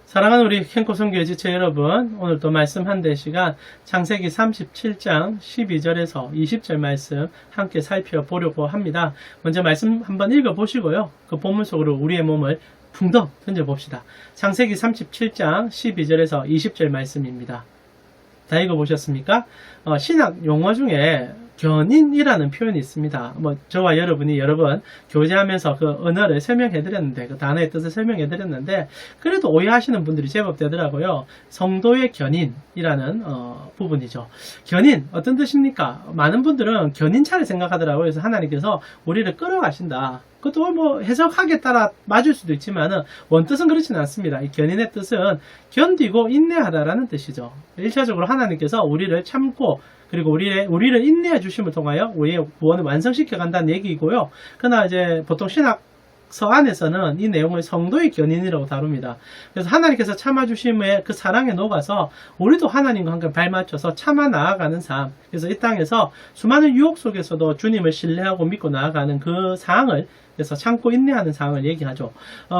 사랑하는 우리 캠코 선교회 지체 여러분, 오늘 또 말씀 한 대 시간 창세기 37장 12절에서 20절 말씀 함께 살펴보려고 합니다. 먼저 말씀 한번 읽어보시고요. 그 본문 속으로 우리의 몸을 붕덩 던져봅시다. 창세기 37장 12절에서 20절 말씀입니다. 다 읽어보셨습니까? 신학 용어 중에 견인이라는 표현이 있습니다. 저와 여러분이 여러 번 교제하면서 그 언어를 설명해드렸는데, 그 단어의 뜻을 설명해드렸는데, 그래도 오해하시는 분들이 제법 되더라고요. 성도의 견인이라는 부분이죠. 견인, 어떤 뜻입니까? 많은 분들은 견인차를 생각하더라고요. 그래서 하나님께서 우리를 끌어가신다. 그것도 해석하기에 따라 맞을 수도 있지만은 원뜻은 그렇지는 않습니다. 이 견인의 뜻은 견디고 인내하다라는 뜻이죠. 1차적으로 하나님께서 우리를 참고 그리고 우리를 인내해 주심을 통하여 우리의 구원을 완성시켜 간다는 얘기이고요. 그러나 이제 보통 신학서 안에서는 이 내용을 성도의 견인이라고 다룹니다. 그래서 하나님께서 참아주심의 그 사랑에 녹아서 우리도 하나님과 함께 발맞춰서 참아 나아가는 삶. 그래서 이 땅에서 수많은 유혹 속에서도 주님을 신뢰하고 믿고 나아가는 그 상황을, 그래서 참고 인내하는 상황을 얘기하죠.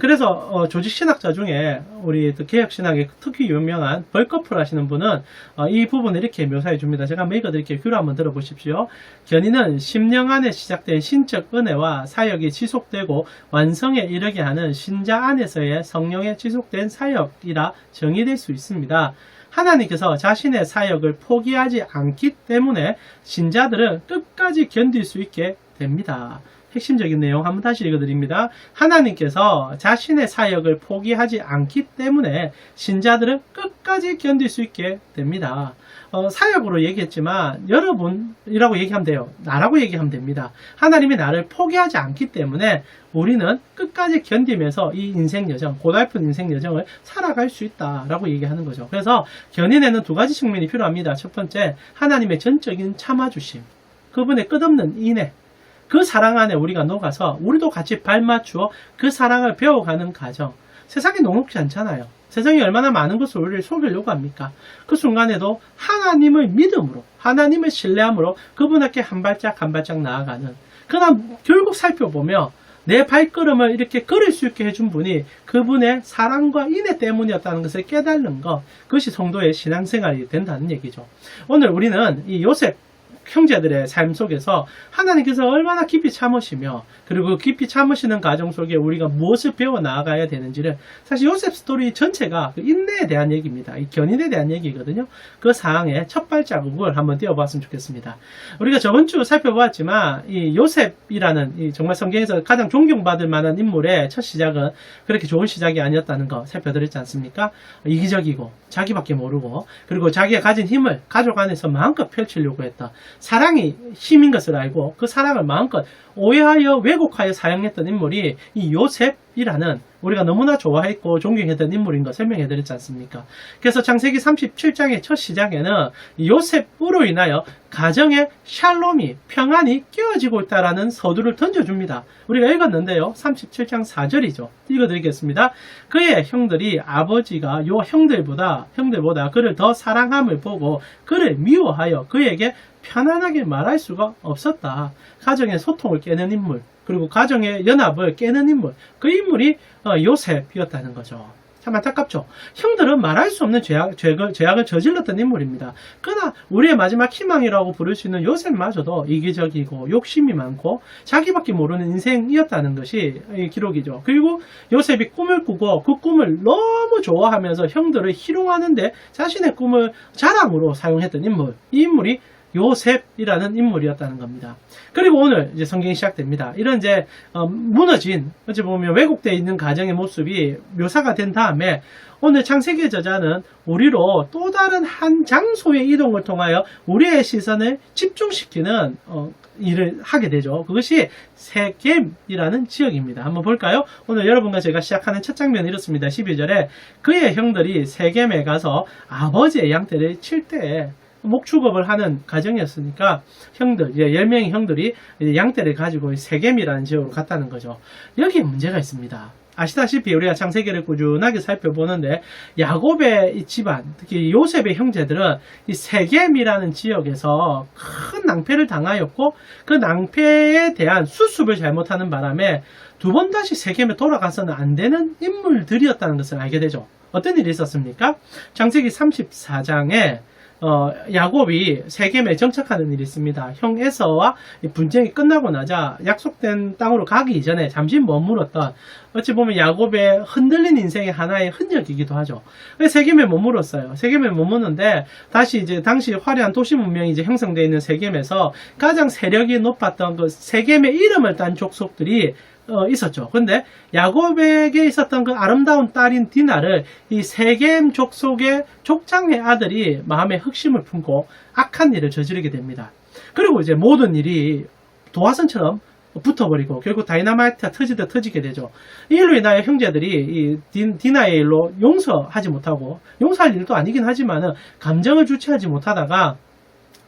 그래서 조직 신학자 중에 우리 개혁 신학에 특히 유명한 벌커플 하시는 분은 이 부분을 이렇게 묘사해 줍니다. 제가 한번 읽어드릴게요. 귀로 한번 들어보십시오. 견인은 심령 안에 시작된 신적 은혜와 사역이 지속되고 완성에 이르게 하는 신자 안에서의 성령의 지속된 사역이라 정의될 수 있습니다. 하나님께서 자신의 사역을 포기하지 않기 때문에 신자들은 끝까지 견딜 수 있게 됩니다. 핵심적인 내용 한번 다시 읽어드립니다. 하나님께서 자신의 사역을 포기하지 않기 때문에 신자들은 끝까지 견딜 수 있게 됩니다. 사역으로 얘기했지만 여러분이라고 얘기하면 돼요. 나라고 얘기하면 됩니다. 하나님이 나를 포기하지 않기 때문에 우리는 끝까지 견디면서 이 인생 여정, 고달픈 인생 여정을 살아갈 수 있다라고 얘기하는 거죠. 그래서 견인에는 두 가지 측면이 필요합니다. 첫 번째, 하나님의 전적인 참아주심, 그분의 끝없는 인애, 그 사랑 안에 우리가 녹아서 우리도 같이 발맞추어 그 사랑을 배워가는 과정. 세상이 녹록지 않잖아요. 세상이 얼마나 많은 것을 우리를 속이려고 합니까? 그 순간에도 하나님을 믿음으로, 하나님을 신뢰함으로 그분에게 한 발짝 한 발짝 나아가는. 그러나 결국 살펴보면 내 발걸음을 이렇게 걸을 수 있게 해준 분이 그분의 사랑과 인애 때문이었다는 것을 깨달는 것, 그것이 성도의 신앙생활이 된다는 얘기죠. 오늘 우리는 이 요셉 형제들의 삶 속에서 하나님께서 얼마나 깊이 참으시며, 그리고 깊이 참으시는 과정 속에 우리가 무엇을 배워 나아가야 되는지를, 사실 요셉 스토리 전체가 그 인내에 대한 얘기입니다. 이 견인에 대한 얘기거든요. 그 사항의 첫 발자국을 한번 띄워봤으면 좋겠습니다. 우리가 저번 주 살펴보았지만 이 요셉이라는 이 정말 성경에서 가장 존경받을 만한 인물의 첫 시작은 그렇게 좋은 시작이 아니었다는 거 살펴드렸지 않습니까? 이기적이고 자기밖에 모르고, 그리고 자기가 가진 힘을 가족 안에서 마음껏 펼치려고 했다. 사랑이 힘인 것을 알고 그 사랑을 마음껏 오해하여 왜곡하여 사용했던 인물이 이 요셉이라는, 우리가 너무나 좋아했고 존경했던 인물인 거 설명해드렸지 않습니까? 그래서 창세기 37장의 첫 시작에는 요셉으로 인하여 가정의 샬롬이, 평안이 깨어지고 있다라는 서두를 던져줍니다. 우리가 읽었는데요. 37장 4절이죠. 읽어드리겠습니다. 그의 형들이 아버지가 요 형들보다 그를 더 사랑함을 보고 그를 미워하여 그에게 편안하게 말할 수가 없었다. 가정의 소통을 깨는 인물, 그리고 가정의 연합을 깨는 인물, 그 인물이 요셉이었다는 거죠. 참 안타깝죠. 형들은 말할 수 없는 죄악을 저질렀던 인물입니다. 그러나 우리의 마지막 희망이라고 부를 수 있는 요셉마저도 이기적이고 욕심이 많고 자기밖에 모르는 인생이었다는 것이 기록이죠. 그리고 요셉이 꿈을 꾸고 그 꿈을 너무 좋아하면서 형들을 희롱하는데 자신의 꿈을 자랑으로 사용했던 인물, 이 인물이 요셉이라는 인물이었다는 겁니다. 그리고 오늘 이제 성경이 시작됩니다. 이런 이제 무너진, 어찌 보면 왜곡되어 있는 가정의 모습이 묘사가 된 다음에 오늘 창세기의 저자는 우리로 또 다른 한 장소의 이동을 통하여 우리의 시선을 집중시키는 일을 하게 되죠. 그것이 세겜이라는 지역입니다. 한번 볼까요? 오늘 여러분과 제가 시작하는 첫 장면이 이렇습니다. 12절에 그의 형들이 세겜에 가서 아버지의 양떼를 칠 때에, 목축업을 하는 가정이었으니까 형들, 10명의 형들이 양떼를 가지고 세겜이라는 지역으로 갔다는 거죠. 여기에 문제가 있습니다. 아시다시피 우리가 창세기를 꾸준하게 살펴보는데 야곱의 이 집안, 특히 요셉의 형제들은 이 세겜이라는 지역에서 큰 낭패를 당하였고 그 낭패에 대한 수습을 잘못하는 바람에 두 번 다시 세겜에 돌아가서는 안 되는 인물들이었다는 것을 알게 되죠. 어떤 일이 있었습니까? 창세기 34장에 야곱이 세겜에 정착하는 일이 있습니다. 형 에서와 분쟁이 끝나고 나자 약속된 땅으로 가기 이전에 잠시 머물었던, 어찌 보면 야곱의 흔들린 인생의 하나의 흔적이기도 하죠. 세겜에 머물었어요. 세겜에 머무는데 다시 이제 당시 화려한 도시 문명이 이제 형성되어 있는 세겜에서 가장 세력이 높았던 그 세겜의 이름을 딴 족속들이 있었죠. 근데 야곱에게 있었던 그 아름다운 딸인 디나를 이 세겜 족속의 족장의 아들이 마음에 흑심을 품고 악한 일을 저지르게 됩니다. 그리고 이제 모든 일이 도화선처럼 붙어버리고 결국 다이너마이트가 터지듯 터지게 되죠. 이 일로 인하여 형제들이 이 디나의 일로 용서하지 못하고, 용서할 일도 아니긴 하지만은 감정을 주체하지 못하다가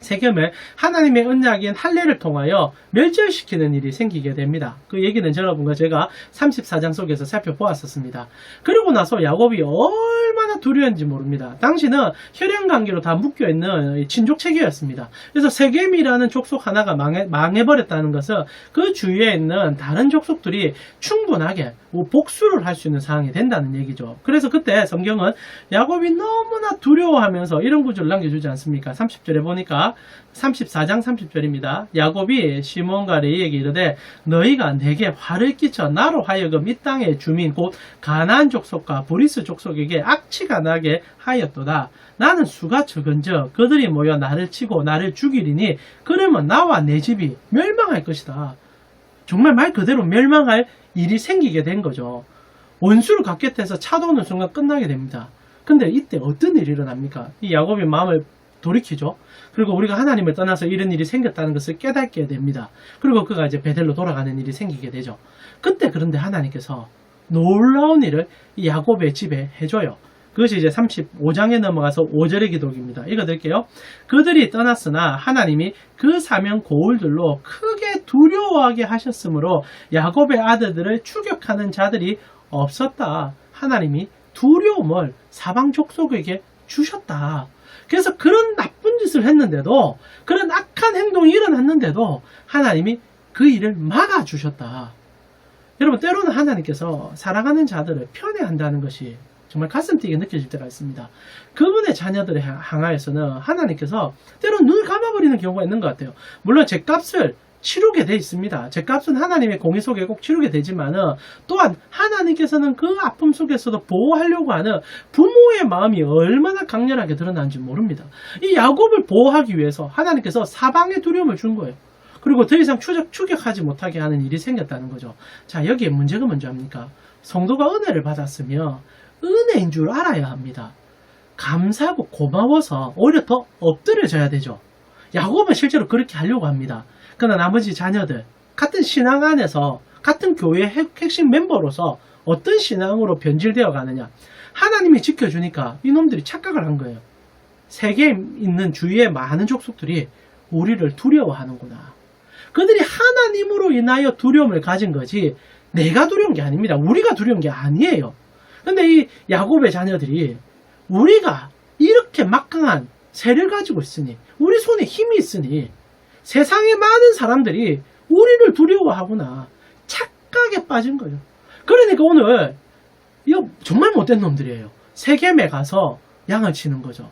세겜을 하나님의 언약인 할례를 통하여 멸절시키는 일이 생기게 됩니다. 그 얘기는 여러분과 제가 34장 속에서 살펴보았었습니다. 그리고 나서 야곱이 얼마나 두려웠는지 모릅니다. 당시는 혈연관계로 다 묶여있는 친족 체계였습니다. 그래서 세겜이라는 족속 하나가 망해버렸다는 것은 그 주위에 있는 다른 족속들이 충분하게 복수를 할 수 있는 상황이 된다는 얘기죠. 그래서 그때 성경은 야곱이 너무나 두려워하면서 이런 구절을 남겨주지 않습니까? 30절에 보니까 34장 30절입니다. 야곱이 시몬과 레이에게 이르되 너희가 내게 화를 끼쳐 나로 하여금 이 땅의 주민 곧 가나안 족속과 브리스 족속에게 악취가 나게 하였도다. 나는 수가 적은즉 그들이 모여 나를 치고 나를 죽이리니 그러면 나와 내 집이 멸망할 것이다. 정말 말 그대로 멸망할 일이 생기게 된 거죠. 원수를 갚겠다 해서 차도는 순간 끝나게 됩니다. 근데 이때 어떤 일이 일어납니까? 이 야곱이 마음을 돌이키죠. 그리고 우리가 하나님을 떠나서 이런 일이 생겼다는 것을 깨닫게 됩니다. 그리고 그가 이제 베델로 돌아가는 일이 생기게 되죠. 그때 그런데 하나님께서 놀라운 일을 이 야곱의 집에 해줘요. 그것이 이제 35장에 넘어가서 5절의 기록입니다. 읽어드릴게요. 그들이 떠났으나 하나님이 그 사명 고울들로 크게 두려워하게 하셨으므로 야곱의 아들들을 추격하는 자들이 없었다. 하나님이 두려움을 사방 족속에게 주셨다. 그래서 그런 나쁜 짓을 했는데도, 그런 악한 행동이 일어났는데도 하나님이 그 일을 막아주셨다. 여러분, 때로는 하나님께서 사랑하는 자들을 편애한다는 것이 정말 가슴 뛰게 느껴질 때가 있습니다. 그분의 자녀들을 향하여서는 하나님께서 때로는 눈을 감아버리는 경우가 있는 것 같아요. 물론 죗값을 치르게 돼 있습니다. 죗값은 하나님의 공의 속에 꼭 치르게 되지만은, 또한 하나님께서는 그 아픔 속에서도 보호하려고 하는 부모의 마음이 얼마나 강렬하게 드러나는지 모릅니다. 이 야곱을 보호하기 위해서 하나님께서 사방의 두려움을 준 거예요. 그리고 더 이상 추격하지 못하게 하는 일이 생겼다는 거죠. 자, 여기에 문제가 뭔지 압니까? 성도가 은혜를 받았으며 은혜인 줄 알아야 합니다. 감사하고 고마워서 오히려 더 엎드려져야 되죠. 야곱은 실제로 그렇게 하려고 합니다. 그러나 나머지 자녀들, 같은 신앙 안에서 같은 교회의 핵심 멤버로서 어떤 신앙으로 변질되어 가느냐. 하나님이 지켜주니까 이놈들이 착각을 한 거예요. 세계에 있는 주위의 많은 족속들이 우리를 두려워하는구나. 그들이 하나님으로 인하여 두려움을 가진 거지 내가 두려운 게 아닙니다. 우리가 두려운 게 아니에요. 근데 이 야곱의 자녀들이 우리가 이렇게 막강한 세를 가지고 있으니, 우리 손에 힘이 있으니 세상의 많은 사람들이 우리를 두려워하구나. 착각에 빠진 거예요. 그러니까 오늘 이거 정말 못된 놈들이에요. 세겜에 가서 양을 치는 거죠.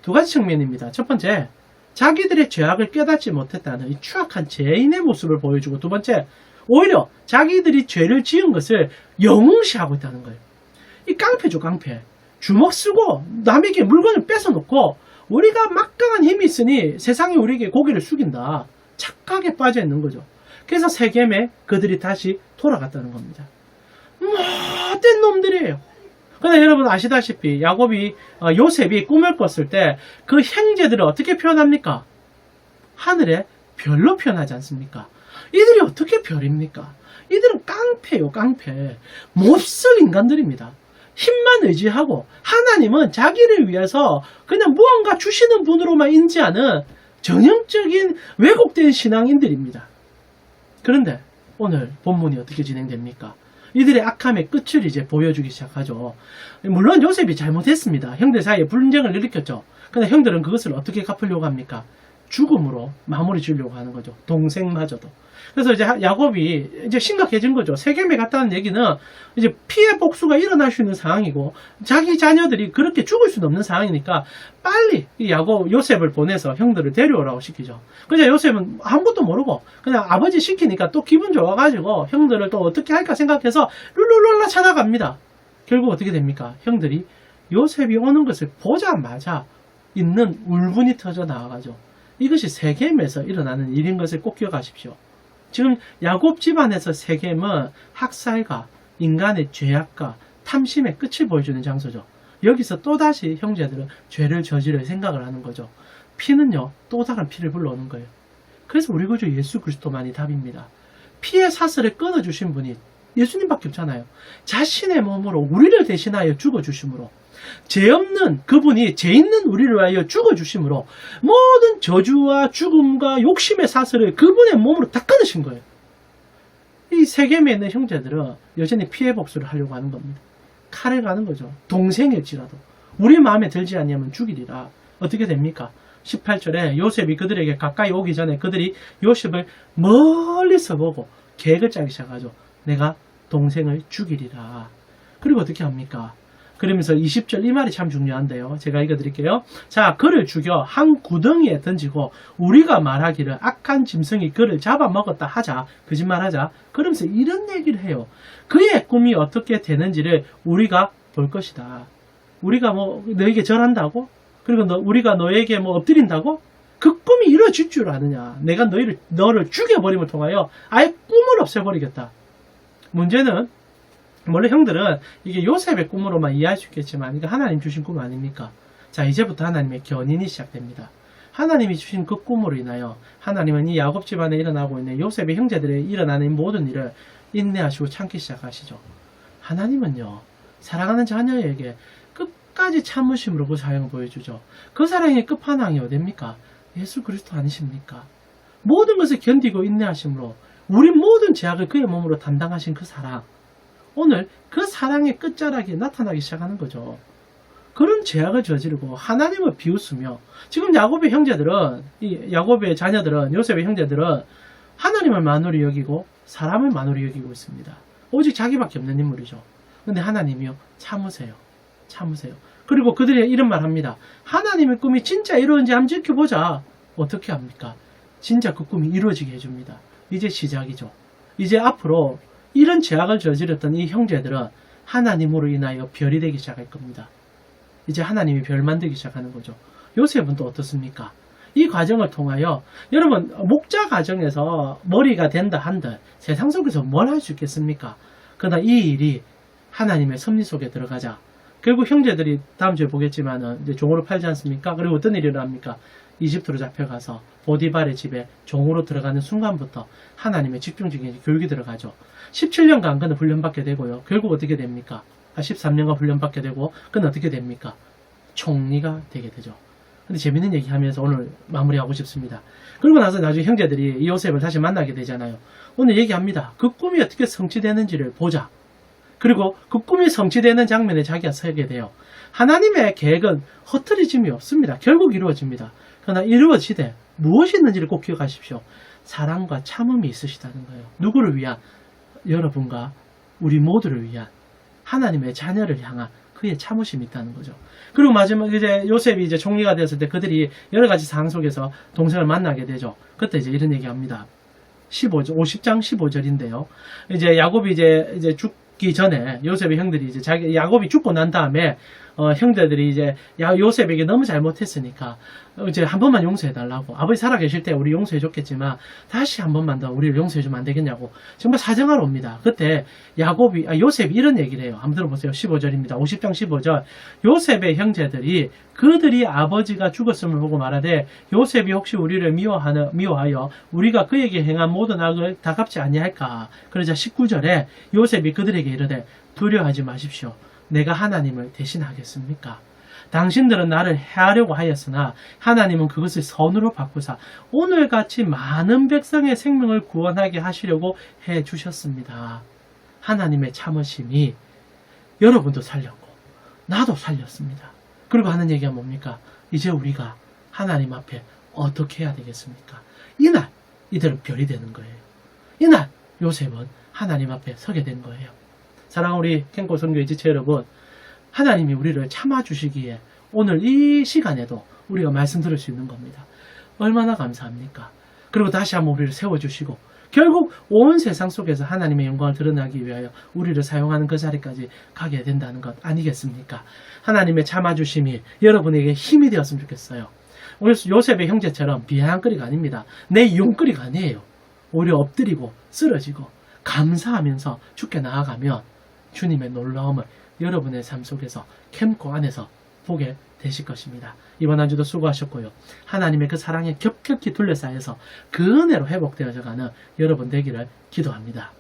두 가지 측면입니다. 첫 번째, 자기들의 죄악을 깨닫지 못했다는 이 추악한 죄인의 모습을 보여주고, 두 번째, 오히려 자기들이 죄를 지은 것을 영웅시하고 있다는 거예요. 이 깡패죠, 깡패. 주먹 쓰고 남에게 물건을 뺏어놓고 우리가 막강한 힘이 있으니 세상이 우리에게 고개를 숙인다. 착각에 빠져 있는 거죠. 그래서 세겜에 그들이 다시 돌아갔다는 겁니다. 못된 놈들이에요. 그런데 여러분 아시다시피 요셉이 꿈을 꿨을 때 그 형제들을 어떻게 표현합니까? 하늘에 별로 표현하지 않습니까? 이들이 어떻게 별입니까? 이들은 깡패요, 깡패. 몹쓸 인간들입니다. 힘만 의지하고 하나님은 자기를 위해서 그냥 무언가 주시는 분으로만 인지하는 전형적인 왜곡된 신앙인들입니다. 그런데 오늘 본문이 어떻게 진행됩니까? 이들의 악함의 끝을 이제 보여주기 시작하죠. 물론 요셉이 잘못했습니다. 형들 사이에 분쟁을 일으켰죠. 근데 형들은 그것을 어떻게 갚으려고 합니까? 죽음으로 마무리 지으려고 하는 거죠. 동생마저도. 그래서 이제 야곱이 이제 심각해진 거죠. 세겜에 갔다는 얘기는 이제 피해 복수가 일어날 수 있는 상황이고 자기 자녀들이 그렇게 죽을 수는 없는 상황이니까 빨리 이 요셉을 보내서 형들을 데려오라고 시키죠. 그냥 요셉은 아무것도 모르고 그냥 아버지 시키니까 또 기분 좋아가지고 형들을 또 어떻게 할까 생각해서 룰루룰라 찾아갑니다. 결국 어떻게 됩니까? 형들이 요셉이 오는 것을 보자마자 있는 울분이 터져 나와가죠. 이것이 세겜에서 일어나는 일인 것을 꼭 기억하십시오. 지금 야곱 집안에서 세겜은 학살과 인간의 죄악과 탐심의 끝을 보여주는 장소죠. 여기서 또다시 형제들은 죄를 저지를 생각을 하는 거죠. 피는요, 또 다른 피를 불러오는 거예요. 그래서 우리 구주 예수 그리스도만이 답입니다. 피의 사슬을 끊어주신 분이 예수님밖에 없잖아요. 자신의 몸으로 우리를 대신하여 죽어주심으로, 죄 없는 그분이 죄 있는 우리를 위하여 죽어주심으로 모든 저주와 죽음과 욕심의 사슬을 그분의 몸으로 다 끊으신 거예요. 이 세겜에 있는 형제들은 여전히 피해 복수를 하려고 하는 겁니다. 칼을 가는 거죠. 동생일지라도 우리 마음에 들지 않으면 죽이리라. 어떻게 됩니까? 18절에 요셉이 그들에게 가까이 오기 전에 그들이 요셉을 멀리서 보고 계획을 짜기 시작하죠. 내가 동생을 죽이리라. 그리고 어떻게 합니까? 그러면서 20절 이 말이 참 중요한데요. 제가 읽어드릴게요. 자, 그를 죽여 한 구덩이에 던지고 우리가 말하기를 악한 짐승이 그를 잡아먹었다 하자. 거짓말하자. 그러면서 이런 얘기를 해요. 그의 꿈이 어떻게 되는지를 우리가 볼 것이다. 우리가 뭐 너에게 절한다고? 그리고 우리가 너에게 뭐 엎드린다고? 그 꿈이 이루어질 줄 아느냐? 내가 너를 죽여버림을 통하여 아예 꿈을 없애버리겠다. 문제는 원래 형들은 이게 요셉의 꿈으로만 이해할 수 있겠지만 이게 하나님 주신 꿈 아닙니까? 자, 이제부터 하나님의 견인이 시작됩니다. 하나님이 주신 그 꿈으로 인하여 하나님은 이 야곱 집안에 일어나고 있는 요셉의 형제들에 일어나는 모든 일을 인내하시고 참기 시작하시죠. 하나님은요, 사랑하는 자녀에게 끝까지 참으심으로 그 사랑을 보여주죠. 그 사랑의 끝판왕이 어딥니까? 예수 그리스도 아니십니까? 모든 것을 견디고 인내하심으로 우리 모든 죄악을 그의 몸으로 담당하신 그 사랑, 오늘 그 사랑의 끝자락이 나타나기 시작하는 거죠. 그런 죄악을 저지르고 하나님을 비웃으며 지금 야곱의 형제들은, 이 야곱의 자녀들은, 요셉의 형제들은 하나님을 만홀히 여기고 사람을 만홀히 여기고 있습니다. 오직 자기밖에 없는 인물이죠. 근데 하나님이요, 참으세요. 참으세요. 그리고 그들이 이런 말 합니다. 하나님의 꿈이 진짜 이루어진지 한번 지켜보자. 어떻게 합니까? 진짜 그 꿈이 이루어지게 해줍니다. 이제 시작이죠. 이제 앞으로 이런 죄악을 저질렀던 이 형제들은 하나님으로 인하여 별이 되기 시작할 겁니다. 이제 하나님이 별 만들기 시작하는 거죠. 요셉은 또 어떻습니까? 이 과정을 통하여 여러분 목자 가정에서 머리가 된다 한들 세상 속에서 뭘 할 수 있겠습니까? 그러나 이 일이 하나님의 섭리 속에 들어가자 결국 형제들이 다음 주에 보겠지만은 이제 종으로 팔지 않습니까? 그리고 어떤 일이 일어납니까? 이집트로 잡혀가서 보디발의 집에 종으로 들어가는 순간부터 하나님의 집중적인 교육이 들어가죠. 17년간 그는 훈련받게 되고요. 결국 어떻게 됩니까? 13년간 훈련받게 되고 그는 어떻게 됩니까? 총리가 되게 되죠. 근데 재밌는 얘기 하면서 오늘 마무리하고 싶습니다. 그러고 나서 나중에 형제들이 이 요셉을 다시 만나게 되잖아요. 오늘 얘기합니다. 그 꿈이 어떻게 성취되는지를 보자. 그리고 그 꿈이 성취되는 장면에 자기가 서게 돼요. 하나님의 계획은 허투루짐이 없습니다. 결국 이루어집니다. 그러나 이루어지되 무엇이 있는지를 꼭 기억하십시오. 사랑과 참음이 있으시다는 거예요. 누구를 위한? 여러분과 우리 모두를 위한 하나님의 자녀를 향한 그의 참으심이 있다는 거죠. 그리고 마지막 이제 요셉이 이제 총리가 되었을 때 그들이 여러 가지 상황 속에서 동생을 만나게 되죠. 그때 이제 이런 얘기합니다. 50장 15절인데요. 이제 야곱이 이제 죽기 전에 요셉의 형들이 이제 야곱이 죽고 난 다음에 형제들이 이제 요셉에게 너무 잘못했으니까 이제 한 번만 용서해달라고, 아버지 살아계실 때 우리 용서해줬겠지만 다시 한 번만 더 우리를 용서해주면 안 되겠냐고 정말 사정하러 옵니다. 그때 요셉이 이런 얘기를 해요. 한번 들어보세요. 15절입니다. 50장 15절. 요셉의 형제들이 그들이 아버지가 죽었음을 보고 말하되 요셉이 혹시 우리를 미워하여 우리가 그에게 행한 모든 악을 다 갚지 아니할까. 그러자 19절에 요셉이 그들에게 이르되 두려워하지 마십시오. 내가 하나님을 대신하겠습니까? 당신들은 나를 해하려고 하였으나 하나님은 그것을 선으로 바꾸사 오늘같이 많은 백성의 생명을 구원하게 하시려고 해주셨습니다. 하나님의 참으심이 여러분도 살렸고 나도 살렸습니다. 그리고 하는 얘기가 뭡니까? 이제 우리가 하나님 앞에 어떻게 해야 되겠습니까? 이날 이대로 별이 되는 거예요. 이날 요셉은 하나님 앞에 서게 된 거예요. 사랑하는 우리 캔고 선교의 지체 여러분, 하나님이 우리를 참아주시기에 오늘 이 시간에도 우리가 말씀 들을 수 있는 겁니다. 얼마나 감사합니까? 그리고 다시 한번 우리를 세워주시고 결국 온 세상 속에서 하나님의 영광을 드러나기 위하여 우리를 사용하는 그 자리까지 가게 된다는 것 아니겠습니까? 하나님의 참아주심이 여러분에게 힘이 되었으면 좋겠어요. 오늘 요셉의 형제처럼 비아냥거리가 아닙니다. 내 용거리가 아니에요. 오히려 엎드리고 쓰러지고 감사하면서 주께 나아가면 주님의 놀라움을 여러분의 삶 속에서 캠코 안에서 보게 되실 것입니다. 이번 한 주도 수고하셨고요. 하나님의 그 사랑에 겹겹이 둘러싸여서 그 은혜로 회복되어져가는 여러분 되기를 기도합니다.